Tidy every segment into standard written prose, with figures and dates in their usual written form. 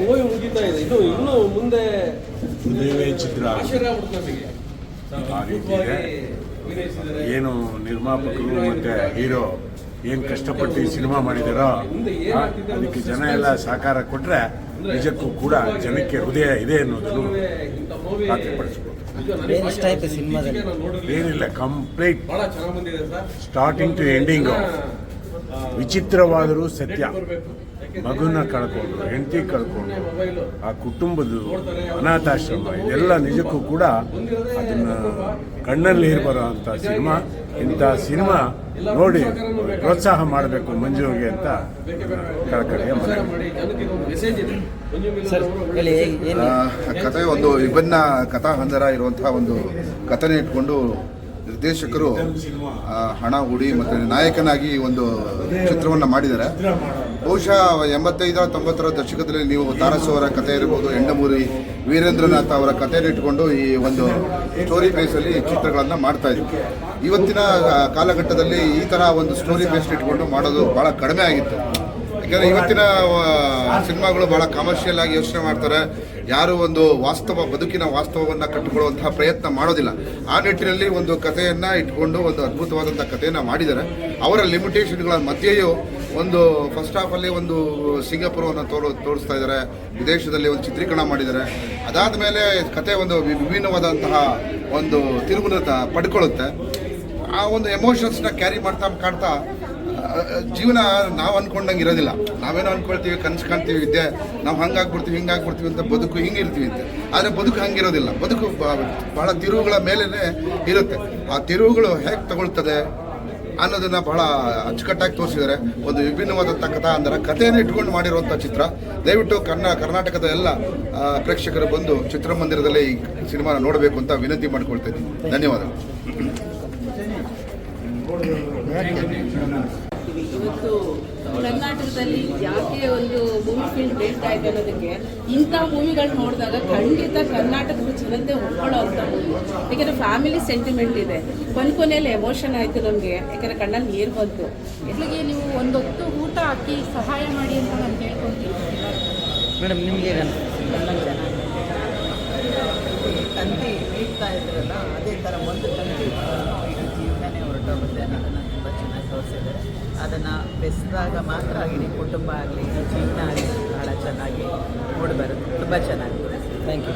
Movie ಮುಗಿತಾ ಇದೆ. ಇದು ಇನ್ನೂ ಮುಂದೆ ಚಿತ್ರ ಏನು ನಿರ್ಮಾಪಕರು ಮತ್ತು ಹೀರೋ ಏನು ಕಷ್ಟಪಟ್ಟು ಈ ಸಿನಿಮಾ ಮಾಡಿದಾರೋ ಅದಕ್ಕೆ ಜನ ಎಲ್ಲ ಸಹಕಾರ ಕೊಟ್ಟರೆ ನಿಜಕ್ಕೂ ಕೂಡ ಜನಕ್ಕೆ ಹೃದಯ ಇದೆ ಅನ್ನೋದನ್ನು ಖಾತ್ರಿಪಡಿಸ್ಬೋದು. ಏನಿಲ್ಲ, ಕಂಪ್ಲೀಟ್ ಸ್ಟಾರ್ಟಿಂಗ್ ಟು ಎಂಡಿಂಗು ವಿಚಿತ್ರವಾದರೂ ಸತ್ಯ. ಮಗುನ ಕಳ್ಕೊಂಡು, ಹೆಂಡತಿ ಕಳ್ಕೊಂಡು, ಆ ಕುಟುಂಬದ ಅನಾಥಾಶ್ರಮ, ಇದೆಲ್ಲ ನಿಜಕ್ಕೂ ಕೂಡ ಅದನ್ನು ಕಣ್ಣಲ್ಲಿ ಬರೋ ಅಂಥ ಸಿನಿಮಾ. ಇಂಥ ಸಿನಿಮಾ ನೋಡಿ ಪ್ರೋತ್ಸಾಹ ಮಾಡಬೇಕು ಮಂಜುಗೆ ಅಂತ ಕಳಕಳಿಯ ಮನವಿ. ಕಥೆ ಒಂದು ವಿಭಿನ್ನ ಕಥಾ ಹಂದರ ಇರುವಂತಹ ಒಂದು ಕಥನೆ ಇಟ್ಕೊಂಡು ನಿರ್ದೇಶಕರು ಹಣ ಹೂಡಿ ಮತ್ತು ನಾಯಕನಾಗಿ ಒಂದು ಚಿತ್ರವನ್ನು ಮಾಡಿದ್ದಾರೆ. ಬಹುಶಃ 85-90ರ ದಶಕದಲ್ಲಿ ನೀವು ತಾರಸು ಅವರ ಕಥೆ ಇರ್ಬೋದು, ಎಂಡಮೂರಿ ವೀರೇಂದ್ರನಾಥ್ ಅವರ ಕಥೆಯನ್ನು ಇಟ್ಕೊಂಡು ಈ ಒಂದು ಸ್ಟೋರಿ ಬೇಸಲ್ಲಿ ಚಿತ್ರಗಳನ್ನು ಮಾಡ್ತಾ ಇದ್ರು. ಇವತ್ತಿನ ಕಾಲಘಟ್ಟದಲ್ಲಿ ಈ ಥರ ಒಂದು ಸ್ಟೋರಿ ಬೇಸ್ ಇಟ್ಕೊಂಡು ಮಾಡೋದು ಭಾಳ ಕಡಿಮೆ ಆಗಿತ್ತು. ಯಾಕೆಂದರೆ ಇವತ್ತಿನ ಸಿನಿಮಾಗಳು ಭಾಳ ಕಮರ್ಷಿಯಲ್ ಆಗಿ ಯೋಚನೆ ಮಾಡ್ತಾರೆ. ಯಾರು ಒಂದು ಬದುಕಿನ ವಾಸ್ತವವನ್ನು ಕಟ್ಟಿಕೊಳ್ಳುವಂತಹ ಪ್ರಯತ್ನ ಮಾಡೋದಿಲ್ಲ. ಆ ನಿಟ್ಟಿನಲ್ಲಿ ಒಂದು ಕಥೆಯನ್ನು ಇಟ್ಕೊಂಡು ಒಂದು ಅದ್ಭುತವಾದಂಥ ಕಥೆಯನ್ನು ಮಾಡಿದ್ದಾರೆ. ಅವರ ಲಿಮಿಟೇಷನ್ಗಳ ಮಧ್ಯೆಯೂ ಒಂದು ಫಸ್ಟ್ ಹಾಫಲ್ಲಿ ಒಂದು ಸಿಂಗಾಪುರವನ್ನು ತೋರಿಸ್ತಾ ಇದ್ದಾರೆ, ವಿದೇಶದಲ್ಲಿ ಒಂದು ಚಿತ್ರೀಕರಣ ಮಾಡಿದ್ದಾರೆ. ಅದಾದ ಮೇಲೆ ಕಥೆ ಒಂದು ವಿಭಿನ್ನವಾದಂತಹ ಒಂದು ತಿರುವುನ ಪಡ್ಕೊಳ್ಳುತ್ತೆ. ಆ ಒಂದು ಎಮೋಷನ್ಸ್ನ ಕ್ಯಾರಿ ಮಾಡ್ತಾ ಜೀವನ ನಾವು ಅಂದ್ಕೊಂಡಂಗೆ ಇರೋದಿಲ್ಲ. ನಾವೇನೋ ಅಂದ್ಕೊಳ್ತೀವಿ, ಕನಸು ಕಾಣ್ತೀವಿ, ವಿದ್ಯೆ ನಾವು ಹಂಗಾಗ್ಬಿಡ್ತೀವಿ ಹಿಂಗಾಗ್ಬಿಡ್ತೀವಿ ಅಂತ ಬದುಕು ಹಿಂಗಿರ್ತೀವಿ ಅಂತ. ಆದರೆ ಬದುಕು ಹಂಗಿರೋದಿಲ್ಲ. ಬದುಕು ಬಹಳ ತಿರುವುಗಳ ಮೇಲೇ ಇರುತ್ತೆ. ಆ ತಿರುವುಗಳು ಹೇಗೆ ತಗೊಳ್ತದೆ ಅನ್ನೋದನ್ನು ಬಹಳ ಅಚ್ಚುಕಟ್ಟಾಗಿ ತೋರಿಸಿದ್ದಾರೆ. ಒಂದು ವಿಭಿನ್ನವಾದಂಥ ಕಥಾ ಅಂದರೆ ಕಥೆಯನ್ನು ಇಟ್ಕೊಂಡು ಮಾಡಿರುವಂಥ ಚಿತ್ರ. ದಯವಿಟ್ಟು ಕರ್ನಾಟಕದ ಎಲ್ಲ ಪ್ರೇಕ್ಷಕರು ಬಂದು ಚಿತ್ರಮಂದಿರದಲ್ಲಿ ಈ ಸಿನಿಮಾನ ನೋಡಬೇಕು ಅಂತ ವಿನಂತಿ ಮಾಡ್ಕೊಳ್ತಾ ಇದ್ದೀನಿ. ಧನ್ಯವಾದಗಳು. ಇವತ್ತು ಕರ್ನಾಟಕದಲ್ಲಿ ಯಾಕೆ ಒಂದು ಮೂವಿ ಫೀಲ್ಡ್ ಬೆಳೀತಾ ಇದೆ ಅನ್ನೋದಕ್ಕೆ ಇಂಥ ಮೂವಿಗಳು ನೋಡಿದಾಗ ಖಂಡಿತ ಕರ್ನಾಟಕದ ಜನತೆ ಒಪ್ಕೊಳ್ಳೋ ಅಂಥ ಮೂವಿ. ಯಾಕೆಂದರೆ ಫ್ಯಾಮಿಲಿ ಸೆಂಟಿಮೆಂಟ್ ಇದೆ. ಕೊನೆಯಲ್ಲಿ ಎಮೋಷನ್ ಆಯಿತು ನಮಗೆ, ಯಾಕೆಂದರೆ ಕಣ್ಣಲ್ಲಿ ನೀರು ಬಂತು. ಇಲ್ಲಿಗೆ ನೀವು ಒಂದೊತ್ತು ಊಟ ಹಾಕಿ ಸಹಾಯ ಮಾಡಿ ಅಂತ ನಾನು ಕೇಳ್ಕೊತೀನಿ ಮೇಡಮ್. ನಿಮಗೆ ತಂತಿ ಇಡ್ತಾ ಇದ್ರಲ್ಲ, ಅದೇ ಥರ ಒಂದು ತಂತಿ ಇಡೀ ಜೀವನನೇ ಹೊರಟೋಗುತ್ತೆ ಅನ್ನೋದನ್ನು ತುಂಬ ಚೆನ್ನಾಗಿ ತೋರಿಸಿದ್ದಾರೆ. ಅದನ್ನು ಬೆಳೆಸಿದಾಗ ಮಾತ್ರ ಇಡೀ ಕುಟುಂಬ ಆಗಲಿ ಜೀವನ ಆಗಲಿ ಭಾಳ ಚೆನ್ನಾಗಿ ಮೂಡಿಬರುತ್ತೆ. ತುಂಬ ಚೆನ್ನಾಗಿ. Thank you.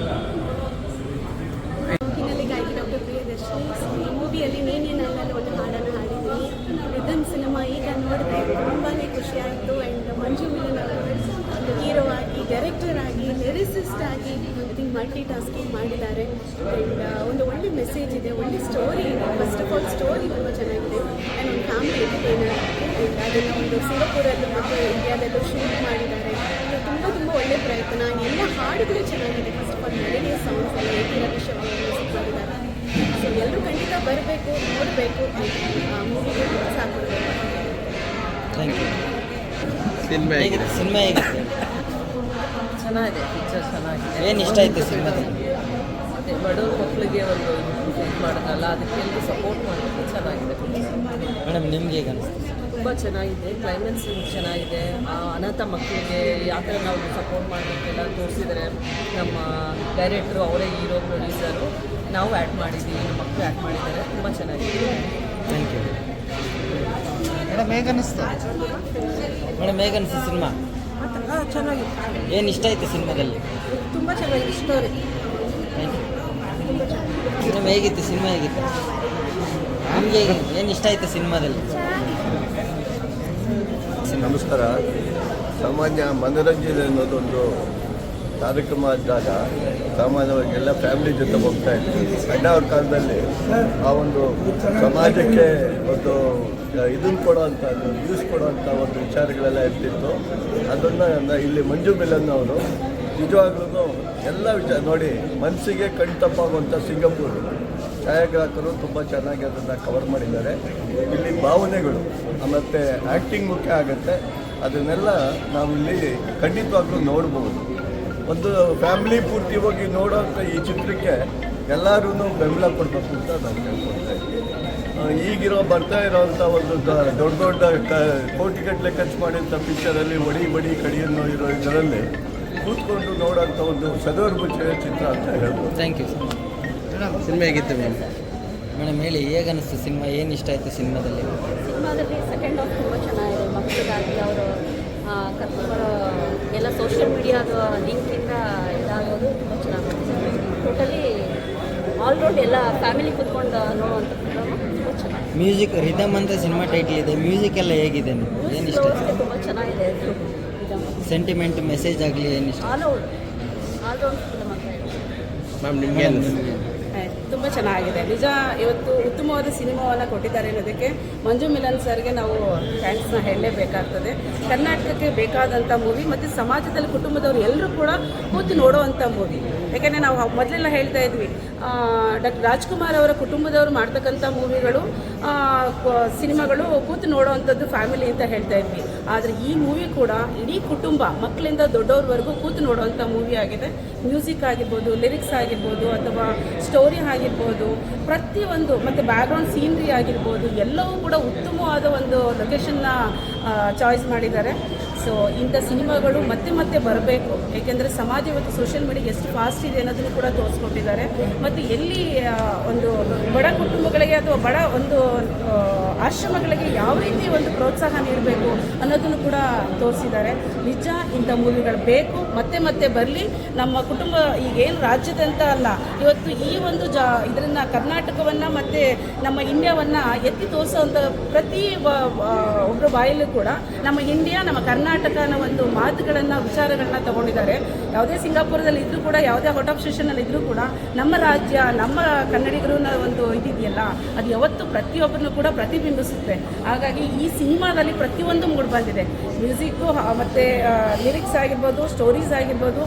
ಗಾಯಕಿ ಡಾಕ್ಟರ್ ಪ್ರಿಯದರ್ಶಿನಿ. ಈ ಮೂವಿಯಲ್ಲಿ ನೀನೇನಲ್ಲ ಒಂದು ಹಾಡನ್ನು ಹಾಡಿದ್ದೀನಿ. ರಿದಮ್ ಸಿನಿಮಾ ಈಗ ನೋಡಿದೆ, ತುಂಬಾ ಖುಷಿ ಆಯಿತು. ಆ್ಯಂಡ್ ಮಂಜು ಮಿಲನ್ ಅವರು ಒಂದು ಹೀರೋ ಆಗಿ, ಡೈರೆಕ್ಟರ್ ಆಗಿ, ಲಿರಿಸಿಸ್ಟ್ ಆಗಿ ಮಲ್ಟಿ ಟಾಸ್ಕಿಂಗ್ ಮಾಡಿದ್ದಾರೆ. ಆ್ಯಂಡ್ ಒಂದು ಒಳ್ಳೆ ಮೆಸೇಜ್ ಇದೆ, ಒಳ್ಳೆ ಸ್ಟೋರಿ ಇದೆ. ಫಸ್ಟ್ ಆಫ್ ಆಲ್ ಸ್ಟೋರಿ ತುಂಬ ಚೆನ್ನಾಗಿದೆ. ಆ್ಯಂಡ್ ಒಂದು ಫ್ಯಾಮಿಲಿ ಎಂಟರ್ಟೈನರ್. ಆ್ಯಂಡ್ ಅದನ್ನು ಒಂದು ಸಿಂಗಾಪುರಲ್ಲೂ ಮತ್ತು ಇಂಡಿಯಾದಲ್ಲೂ ಶೂಟ್ ಮಾಡಿದ್ದಾರೆ. ತುಂಬ ಒಳ್ಳೆ ಪ್ರಯತ್ನ. ಎಲ್ಲ ಹಾಡುಗಳು ಚೆನ್ನಾಗಿದೆ. First of all melodious songs ಎಲ್ಲ ರಮೇಶ್ ಅವರು ಮ್ಯೂಸಿಕ್ ಮಾಡಿದ್ದಾರೆ. ಸೊ ಎಲ್ಲರೂ ಖಂಡಿತ ಬರಬೇಕು, ನೋಡಬೇಕು, ಮೂವಿಗೆ ಸಾಕಬೇಕು. Thank you. ಸಿನಿಮಾ ಹೇಗಿದೆ? ಚೆನ್ನಾಗಿದೆ, ಪಿಕ್ಚರ್ ಚೆನ್ನಾಗಿದೆ. ಏನು ಇಷ್ಟ ಆಯಿತು ಸಿನಿಮಾದಲ್ಲಿ? ಮತ್ತು ಬಡವ್ರ ಮಕ್ಕಳಿಗೆ ಒಂದು ಇದು ಮಾಡೋದಲ್ಲ, ಅದಕ್ಕೆಲ್ಲರೂ ಸಪೋರ್ಟ್ ಮಾಡೋದು ಚೆನ್ನಾಗಿದೆ. ಮೇಡಮ್ ನಿಮ್ಗೆ ಹೇಗೆ ಅನಿಸ್ತು? ತುಂಬ ಚೆನ್ನಾಗಿದೆ. ಕ್ಲೈಮ್ಯಾಕ್ಸ್ ಚೆನ್ನಾಗಿದೆ. ಅನಾಥ ಮಕ್ಕಳಿಗೆ ಯಾವ ಥರ ನಾವು ಸಪೋರ್ಟ್ ಮಾಡಬೇಕೆಲ್ಲ ತೋರಿಸಿದ್ದಾರೆ. ನಮ್ಮ ಡೈರೆಕ್ಟ್ರು ಅವರೇ ಹೀರೋ, ಪ್ರೊಡ್ಯೂಸರು, ನಾವು ಆ್ಯಕ್ಟ್ ಮಾಡಿದ್ದೀವಿ, ನಮ್ಮ ಮಕ್ಕಳು ಆ್ಯಕ್ಟ್ ಮಾಡಿದ್ದಾರೆ. ತುಂಬ ಚೆನ್ನಾಗಿದೆ. Thank you. ಮೇಡಮ್ ಹೇಗೆ ಅನ್ನಿಸ್ತು? ಮೇಡಮ್ ಹೇಗೆ ಅನಿಸ್ತು ಸಿನಿಮಾ? ಚೆನ್ನಾಗಿತ್ತು. ಏನು ಇಷ್ಟ ಆಯಿತು ಸಿನಿಮಾದಲ್ಲಿ? ತುಂಬ ಚೆನ್ನಾಗಿದೆ ಸ್ಟೋರಿ. Thank you. ಮೇಡಮ್ ಹೇಗಿತ್ತು ಸಿನಿಮಾ? ಹೇಗಿತ್ತು ನಿಮಗೆ? ಏನು ಇಷ್ಟ ಆಯಿತು ಸಿನಿಮಾದಲ್ಲಿ? ನಮಸ್ಕಾರ. ಸಾಮಾನ್ಯ ಮನೋರಂಜನೆ ಅನ್ನೋದೊಂದು ಕಾರ್ಯಕ್ರಮ ಆದಾಗ ಸಾಮಾನ್ಯವಾಗಿ ಎಲ್ಲ ಫ್ಯಾಮಿಲಿ ಜೊತೆ ಹೋಗ್ತಾ ಇತ್ತು. ಅಣ್ಣವ್ರ ಕಾಲದಲ್ಲಿ ಆ ಒಂದು ಸಮಾಜಕ್ಕೆ ಒಂದು ಇದನ್ನು ಕೊಡೋವಂಥದ್ದು, ನ್ಯೂಸ್ ಕೊಡೋವಂಥ ಒಂದು ವಿಚಾರಗಳೆಲ್ಲ ಇರ್ತಿತ್ತು. ಅದನ್ನು ಇಲ್ಲಿ ಮಂಜು ಮಿಲನ್ ಅವರು ನಿಜವಾಗ್ಲೂ ಎಲ್ಲ ವಿಚಾರ ನೋಡಿ ಮನಸ್ಸಿಗೆ ಕಣ್ತಪ್ಪಾಗುವಂಥ ಸಿಂಗಾಪುರ್ ಛಾಯಾಗ್ರಾಹಕರು ತುಂಬ ಚೆನ್ನಾಗಿ ಅದನ್ನು ಕವರ್ ಮಾಡಿದ್ದಾರೆ. ಇಲ್ಲಿ ಭಾವನೆಗಳು ಮತ್ತು ಆ್ಯಕ್ಟಿಂಗ್ ಮುಖ್ಯ ಆಗುತ್ತೆ. ಅದನ್ನೆಲ್ಲ ನಾವಿಲ್ಲಿ ಖಂಡಿತವಾಗ್ಲೂ ನೋಡ್ಬೋದು. ಒಂದು ಫ್ಯಾಮಿಲಿ ಪೂರ್ತಿ ಹೋಗಿ ನೋಡೋಂಥ ಈ ಚಿತ್ರಕ್ಕೆ ಎಲ್ಲರೂ ಬೆಂಬಲ ಕೊಡಬೇಕು ಅಂತ ನಾವು ಕೇಳ್ಕೊಳ್ತಾ ಇದ್ದೀವಿ. ಈಗಿರೋ ಬರ್ತಾ ಇರೋವಂಥ ಒಂದು ದೊಡ್ಡ ಕೋಟಿಗಟ್ಟಲೆ ಖರ್ಚು ಮಾಡಿದಂಥ ಪಿಕ್ಚರಲ್ಲಿ ಬಡಿ ಕಡಿಯನ್ನು ಇರೋ ಇದರಲ್ಲಿ ಕೂತ್ಕೊಂಡು ನೋಡೋಂಥ ಒಂದು ಸದರ್ಭ ಚಲನಚಿತ್ರ ಅಂತ ಹೇಳ್ಬೋದು. Thank you sir. ಸಿನಿಮಾ ಹೇಗಿತ್ತು ಮ್ಯಾಮ್? ಮೇಡಮ್ ಹೇಳಿ, ಹೇಗೆ ಅನಿಸ್ತು ಸಿನಿಮಾ? ಏನು ಇಷ್ಟ ಆಯಿತು ಸಿನಿಮಾದಲ್ಲಿ? ಸಿನಿಮಾದಲ್ಲಿ ಸೆಕೆಂಡ್ ಹಾಫ್ ತುಂಬ ಚೆನ್ನಾಗಿದೆ. ಮಕ್ಕಳಿಗಾಗಿ ಅವರು ಕರ್ಕೊಂಡ್ಬರೋ ಎಲ್ಲ ಸೋಷಿಯಲ್ ಮೀಡಿಯಾದ ಲಿಂಕಿಂದ ಇದಾಗೋದು ತುಂಬ ಚೆನ್ನಾಗಿದೆ. ಟೋಟಲಿ ಆಲ್ರೌಂಡ್ ಎಲ್ಲ ಫ್ಯಾಮಿಲಿ ಕೂತ್ಕೊಂಡು ನೋಡುವಂಥ ಫಿಲಮ್ ತುಂಬ ಚೆನ್ನಾಗಿದೆ. ಮ್ಯೂಸಿಕ್ ರಿದಮ್ ಅಂತ ಸಿನಿಮಾ ಟೈಟ್ಲ್ ಇದೆ. ಮ್ಯೂಸಿಕ್ ಎಲ್ಲ ಹೇಗಿದೆ? ಏನು ಇಷ್ಟ ಆಯಿತು? ತುಂಬ ಚೆನ್ನಾಗಿದೆ. ಸೆಂಟಿಮೆಂಟ್ ಮೆಸೇಜ್ ಆಗಲಿ ಏನು ಇಷ್ಟ? ಆಲ್ರೌಂಡ್ ಫಿಲಮ್ ಅಂತ ಹೇಳಿ. ಮ್ಯಾಮ್ ನಿಮಗೆ ಅನಿಸ್ತು? ತುಂಬ ಚೆನ್ನಾಗಿದೆ ನಿಜ. ಇವತ್ತು ಉತ್ತಮವಾದ ಸಿನಿಮಾವನ್ನು ಕೊಟ್ಟಿದ್ದಾರೆ ಅನ್ನೋದಕ್ಕೆ ಮಂಜು ಮಿಲನ್ ಸರ್ಗೆ ನಾವು ಥ್ಯಾಂಕ್ಸ್ನ ಹೇಳಲೇಬೇಕಾಗ್ತದೆ. ಕರ್ನಾಟಕಕ್ಕೆ ಬೇಕಾದಂಥ ಮೂವಿ ಮತ್ತು ಸಮಾಜದಲ್ಲಿ ಕುಟುಂಬದವರು ಎಲ್ಲರೂ ಕೂಡ ಕೂತು ನೋಡೋವಂಥ ಮೂವಿ. ಯಾಕೆಂದರೆ ನಾವು ಮೊದಲೆಲ್ಲ ಹೇಳ್ತಾ ಇದ್ವಿ, ಡಾಕ್ಟರ್ ರಾಜ್ಕುಮಾರ್ ಅವರ ಕುಟುಂಬದವರು ಮಾಡ್ತಕ್ಕಂಥ ಮೂವಿಗಳು ಸಿನಿಮಾಗಳು ಕೂತು ನೋಡೋವಂಥದ್ದು ಫ್ಯಾಮಿಲಿ ಅಂತ ಹೇಳ್ತಾ ಇದ್ವಿ. ಆದರೆ ಈ ಮೂವಿ ಕೂಡ ಇಡೀ ಕುಟುಂಬ ಮಕ್ಕಳಿಂದ ದೊಡ್ಡವ್ರವರೆಗೂ ಕೂತು ನೋಡೋವಂಥ ಮೂವಿ ಆಗಿದೆ. ಮ್ಯೂಸಿಕ್ ಆಗಿರ್ಬೋದು, ಲಿರಿಕ್ಸ್ ಆಗಿರ್ಬೋದು, ಅಥವಾ ಸ್ಟೋರಿ ಆಗಿರ್ಬೋದು, ಪ್ರತಿಯೊಂದು ಮತ್ತು ಬ್ಯಾಕ್ಗ್ರೌಂಡ್ ಸೀನ್ರಿ ಆಗಿರ್ಬೋದು, ಎಲ್ಲವೂ ಕೂಡ ಉತ್ತಮವಾದ ಒಂದು ಲೊಕೇಶನ್ನ ಚಾಯ್ಸ್ ಮಾಡಿದ್ದಾರೆ. ಸೊ ಇಂಥ ಸಿನಿಮಾಗಳು ಮತ್ತೆ ಮತ್ತೆ ಬರಬೇಕು. ಏಕೆಂದರೆ ಸಮಾಜ ಇವತ್ತು ಸೋಷಿಯಲ್ ಮೀಡಿಯಾ ಎಷ್ಟು ಫಾಸ್ಟ್ ಇದೆ ಅನ್ನೋದನ್ನು ಕೂಡ ತೋರಿಸ್ಕೊಟ್ಟಿದ್ದಾರೆ. ಮತ್ತು ಎಲ್ಲಿ ಒಂದು ಬಡ ಕುಟುಂಬಗಳಿಗೆ ಅಥವಾ ಬಡ ಒಂದು ಆಶ್ರಮಗಳಿಗೆ ಯಾವ ರೀತಿ ಒಂದು ಪ್ರೋತ್ಸಾಹ ನೀಡಬೇಕು ಅನ್ನೋದನ್ನು ಕೂಡ ತೋರಿಸಿದ್ದಾರೆ. ನಿಜ ಇಂಥ ಮೂವಿಗಳು ಬೇಕು, ಮತ್ತೆ ಮತ್ತೆ ಬರಲಿ. ನಮ್ಮ ಕುಟುಂಬ ಈಗೇನು ರಾಜ್ಯದಂತ ಅಲ್ಲ, ಇವತ್ತು ಈ ಒಂದು ಇದನ್ನು ಕರ್ನಾಟಕವನ್ನು ಮತ್ತು ನಮ್ಮ ಇಂಡಿಯಾವನ್ನು ಎತ್ತಿ ತೋರಿಸೋವಂಥ ಪ್ರತಿ ಒಬ್ಬರ ಬಾಯಲ್ಲೂ ಕೂಡ ನಮ್ಮ ಇಂಡಿಯಾ, ನಮ್ಮ ಕರ್ನಾಟಕ ಅನ್ನೋ ಒಂದು ಮಾತುಗಳನ್ನು, ವಿಚಾರಗಳನ್ನ ತಗೊಂಡಿದ್ದಾರೆ. ಯಾವುದೇ ಸಿಂಗಾಪುರದಲ್ಲಿ ಇದ್ದರೂ ಕೂಡ, ಯಾವುದೇ ಔಟ್ ಆಫ್ ಸ್ಟೇಷನಲ್ಲಿ ಇದ್ದರೂ ಕೂಡ ನಮ್ಮ ರಾಜ್ಯ, ನಮ್ಮ ಕನ್ನಡಿಗರು ಒಂದು ಇದಿದೆಯಲ್ಲ, ಅದು ಯಾವತ್ತು ಪ್ರತಿಯೊಬ್ಬರನ್ನು ಕೂಡ ಪ್ರತಿಬಿಂಬಿಸುತ್ತೆ. ಹಾಗಾಗಿ ಈ ಸಿನಿಮಾದಲ್ಲಿ ಪ್ರತಿಯೊಂದು ಮೂಡ್ ಬಂದಿದೆ. ಮ್ಯೂಸಿಕ್ಕು ಮತ್ತು ಲಿರಿಕ್ಸ್ ಆಗಿರ್ಬೋದು, ಸ್ಟೋರೀಸ್ ಆಗಿರ್ಬೋದು,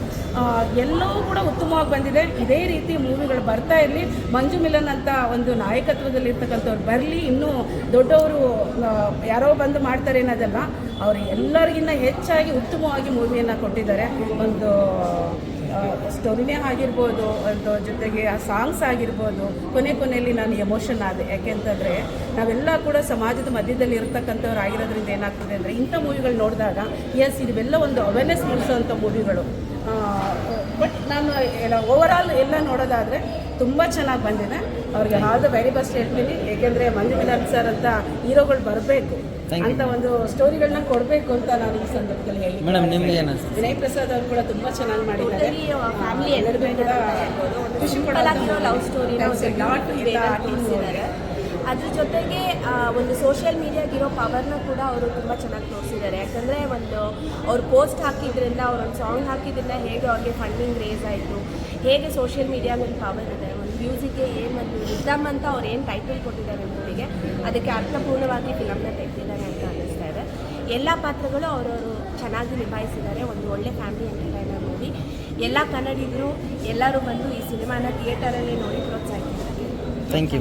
ಎಲ್ಲವೂ ಕೂಡ ಉತ್ತಮವಾಗಿ ಬಂದಿದೆ. ಇದೇ ರೀತಿ ಮೂವಿಗಳು ಬರ್ತಾ ಇರಲಿ. ಮಂಜು ಮಿಲನ್ ಅಂತ ಒಂದು ನಾಯಕತ್ವದಲ್ಲಿ ಇರ್ತಕ್ಕಂಥವ್ರು ಬರಲಿ. ಇನ್ನೂ ದೊಡ್ಡವರು ಯಾರೋ ಬಂದು ಮಾಡ್ತಾರೆ ಅನ್ನೋದಲ್ಲ, ಅವರು ಎಲ್ಲರಿಗಿಂತ ಹೆಚ್ಚಾಗಿ ಉತ್ತಮವಾಗಿ ಮೂವಿಯನ್ನು ಕೊಟ್ಟಿದ್ದಾರೆ. ಒಂದು ಸ್ಟೋರಿನೇ ಆಗಿರ್ಬೋದು, ಒಂದು ಜೊತೆಗೆ ಆ ಸಾಂಗ್ಸ್ ಆಗಿರ್ಬೋದು. ಕೊನೆಯಲ್ಲಿ ನಾನು ಎಮೋಷನ್ ಆದೆ. ಯಾಕೆಂತಂದರೆ ನಾವೆಲ್ಲ ಕೂಡ ಸಮಾಜದ ಮಧ್ಯದಲ್ಲಿ ಇರ್ತಕ್ಕಂಥವ್ರು ಆಗಿರೋದ್ರಿಂದ ಏನಾಗ್ತದೆ ಅಂದರೆ, ಇಂಥ ಮೂವಿಗಳು ನೋಡಿದಾಗ ಎಸ್ ಇವೆಲ್ಲ ಒಂದು ಅವೇರ್ನೆಸ್ ಮೂಡಿಸೋವಂಥ ಮೂವಿಗಳು. ಬಟ್ ನಾನು ಓವರಾಲ್ ಎಲ್ಲ ನೋಡೋದಾದರೆ ತುಂಬ ಚೆನ್ನಾಗಿ ಬಂದಿದೆ. ಅವ್ರಿಗೆ ಆಲ್ ದ ವೆರಿ ಬೆಸ್ಟ್ ಹೇಳ್ತೀನಿ. ಏಕೆಂದರೆ ಮಂಜು ಮಿಲನ್ ಸರ್ ಅಂತ ಹೀರೋಗಳು ಬರಬೇಕು ಅಂತ ಒಂದು ಸ್ಟೋರಿಗಳನ್ನ ಕೊಡಬೇಕು ಅಂತ ನಾನು ಈ ಸಂದರ್ಭದಲ್ಲಿ ಹೇಳಿ. ಮೇಡಮ್ ನಿಮ್ಗೆ ಏನು ಅನಿಸ್ತು? ವಿನಯ್ ಪ್ರಸಾದ್ ಅವರು ಕೂಡ ತುಂಬ ಚೆನ್ನಾಗಿ ಮಾಡಿದ್ದಾರೆ. ಫ್ಯಾಮಿಲಿ ಎಲ್ಲರಿಗೂ ಕೂಡ ಖುಷಿ ಕೊಡಲಾಗಿರೋ ಲವ್ ಸ್ಟೋರಿನ ತೋರಿಸಿದ್ದಾರೆ. ಅದ್ರ ಜೊತೆಗೆ ಒಂದು ಸೋಷಿಯಲ್ ಮೀಡಿಯಾಗಿರೋ ಪವರ್ನ ಕೂಡ ಅವರು ತುಂಬ ಚೆನ್ನಾಗಿ ತೋರಿಸಿದ್ದಾರೆ. ಯಾಕಂದರೆ ಒಂದು ಅವ್ರು ಪೋಸ್ಟ್ ಹಾಕಿದ್ರಿಂದ, ಅವ್ರೊಂದು ಸಾಂಗ್ ಹಾಕಿದ್ರಿಂದ ಹೇಗೆ ಅವ್ರಿಗೆ ಫಂಡಿಂಗ್ ರೇಸ್ ಆಯಿತು, ಹೇಗೆ ಸೋಷಿಯಲ್ ಮೀಡಿಯಾ ಮೇಲೆ ಪವರ್ ಇದೆ, ಒಂದು ಮ್ಯೂಸಿಕ್ಗೆ ಒಂದು ರಿದಮ್ ಅಂತ ಅವ್ರು ಏನು ಟೈಟಲ್ ಕೊಟ್ಟಿದ್ದಾರೆ ಮೂವಿಗೆ, ಅದಕ್ಕೆ ಅರ್ಥಪೂರ್ಣವಾಗಿ ಫಿಲಮ್ನ ತೆಗೆದಿದ್ದಾರೆ ಅಂತ ಅನ್ನಿಸ್ತಾ ಇದೆ. ಎಲ್ಲ ಪಾತ್ರಗಳು ಅವರವರು ಚೆನ್ನಾಗಿ ನಿಭಾಯಿಸಿದ್ದಾರೆ. ಒಂದು ಒಳ್ಳೆ ಫ್ಯಾಮಿಲಿ ಎಂಟರ್ಟೈನರ್ ಮೂವಿ. ಎಲ್ಲ ಕನ್ನಡಿಗರು ಎಲ್ಲರೂ ಬಂದು ಈ ಸಿನಿಮಾನ ಥಿಯೇಟರಲ್ಲಿ ನೋಡಿ ಪ್ರೋತ್ಸಾಹಿಸಿದ್ದಾರೆ. Thank you.